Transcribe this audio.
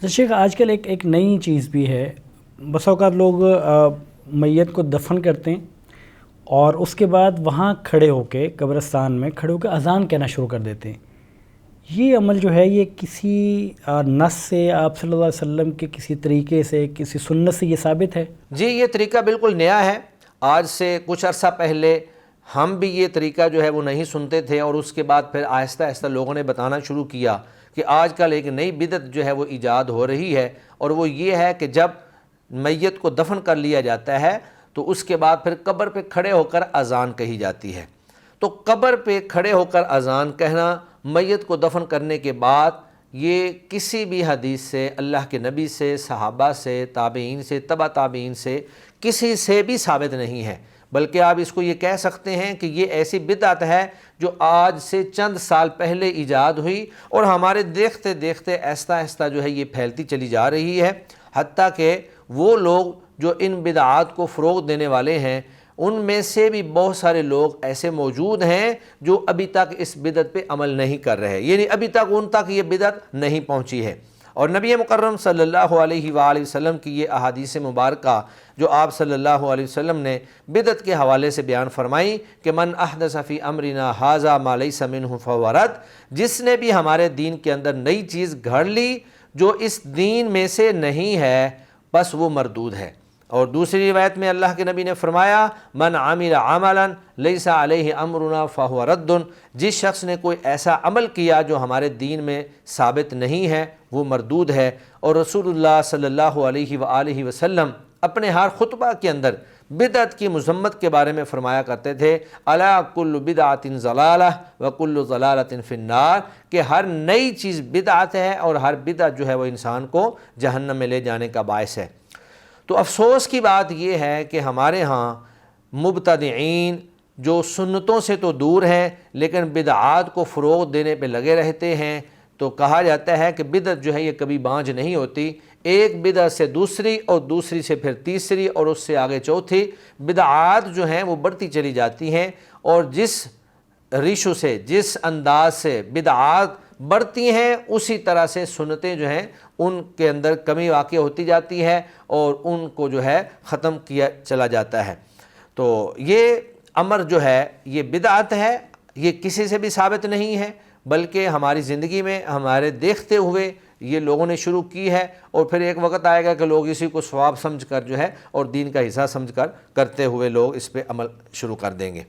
تو شیخ آج کل ایک نئی چیز بھی ہے، بس اوقات لوگ میت کو دفن کرتے ہیں اور اس کے بعد وہاں کھڑے ہو کے قبرستان میں کھڑے ہو کے اذان کہنا شروع کر دیتے ہیں۔ یہ عمل جو ہے یہ کسی نص سے، آپ صلی اللہ علیہ وسلم کے کسی طریقے سے، کسی سنت سے یہ ثابت ہے؟ جی، یہ طریقہ بالکل نیا ہے۔ آج سے کچھ عرصہ پہلے ہم بھی یہ طریقہ جو ہے وہ نہیں سنتے تھے، اور اس کے بعد پھر آہستہ آہستہ لوگوں نے بتانا شروع کیا کہ آج کل ایک نئی بدعت جو ہے وہ ایجاد ہو رہی ہے، اور وہ یہ ہے کہ جب میت کو دفن کر لیا جاتا ہے تو اس کے بعد پھر قبر پہ کھڑے ہو کر اذان کہی جاتی ہے۔ تو قبر پہ کھڑے ہو کر اذان کہنا میت کو دفن کرنے کے بعد، یہ کسی بھی حدیث سے، اللہ کے نبی سے، صحابہ سے، تابعین سے، تبع تابعین سے، کسی سے بھی ثابت نہیں ہے، بلکہ آپ اس کو یہ کہہ سکتے ہیں کہ یہ ایسی بدعت ہے جو آج سے چند سال پہلے ایجاد ہوئی، اور ہمارے دیکھتے دیکھتے آہستہ آہستہ جو ہے یہ پھیلتی چلی جا رہی ہے، حتیٰ کہ وہ لوگ جو ان بدعات کو فروغ دینے والے ہیں، ان میں سے بھی بہت سارے لوگ ایسے موجود ہیں جو ابھی تک اس بدعت پہ عمل نہیں کر رہے، یعنی ابھی تک ان تک یہ بدعت نہیں پہنچی ہے۔ اور نبی مکرم صلی اللہ علیہ وآلہ وسلم کی یہ احادیث مبارکہ جو آپ صلی اللہ علیہ وسلم نے بدعت کے حوالے سے بیان فرمائی کہ من احدث فی امرنا ھذا ما لیس منہ فہو رد، جس نے بھی ہمارے دین کے اندر نئی چیز گھڑ لی جو اس دین میں سے نہیں ہے، بس وہ مردود ہے۔ اور دوسری روایت میں اللہ کے نبی نے فرمایا من عمل عملا لیس علیہ امرنا فہو رد، جس شخص نے کوئی ایسا عمل کیا جو ہمارے دین میں ثابت نہیں ہے وہ مردود ہے۔ اور رسول اللہ صلی اللہ علیہ وآلہ وسلم اپنے ہر خطبہ کے اندر بدعت کی مذمت کے بارے میں فرمایا کرتے تھے الا کل بدعۃ ضلالہ وکل ضلالۃ فی النار، کہ ہر نئی چیز بدعت ہے اور ہر بدعت جو ہے وہ انسان کو جہنم میں لے جانے کا باعث ہے۔ تو افسوس کی بات یہ ہے کہ ہمارے ہاں مبتدعین جو سنتوں سے تو دور ہیں لیکن بدعات کو فروغ دینے پہ لگے رہتے ہیں، تو کہا جاتا ہے کہ بدعت جو ہے یہ کبھی بانجھ نہیں ہوتی، ایک بدعت سے دوسری اور دوسری سے پھر تیسری اور اس سے آگے چوتھی، بدعات جو ہیں وہ بڑھتی چلی جاتی ہیں، اور جس ریشو سے، جس انداز سے بدعات بڑھتی ہیں اسی طرح سے سنتیں جو ہیں ان کے اندر کمی واقع ہوتی جاتی ہے اور ان کو جو ہے ختم کیا چلا جاتا ہے۔ تو یہ امر جو ہے یہ بدعت ہے، یہ کسی سے بھی ثابت نہیں ہے، بلکہ ہماری زندگی میں ہمارے دیکھتے ہوئے یہ لوگوں نے شروع کی ہے، اور پھر ایک وقت آئے گا کہ لوگ اسی کو ثواب سمجھ کر جو ہے اور دین کا حصہ سمجھ کر کرتے ہوئے لوگ اس پہ عمل شروع کر دیں گے۔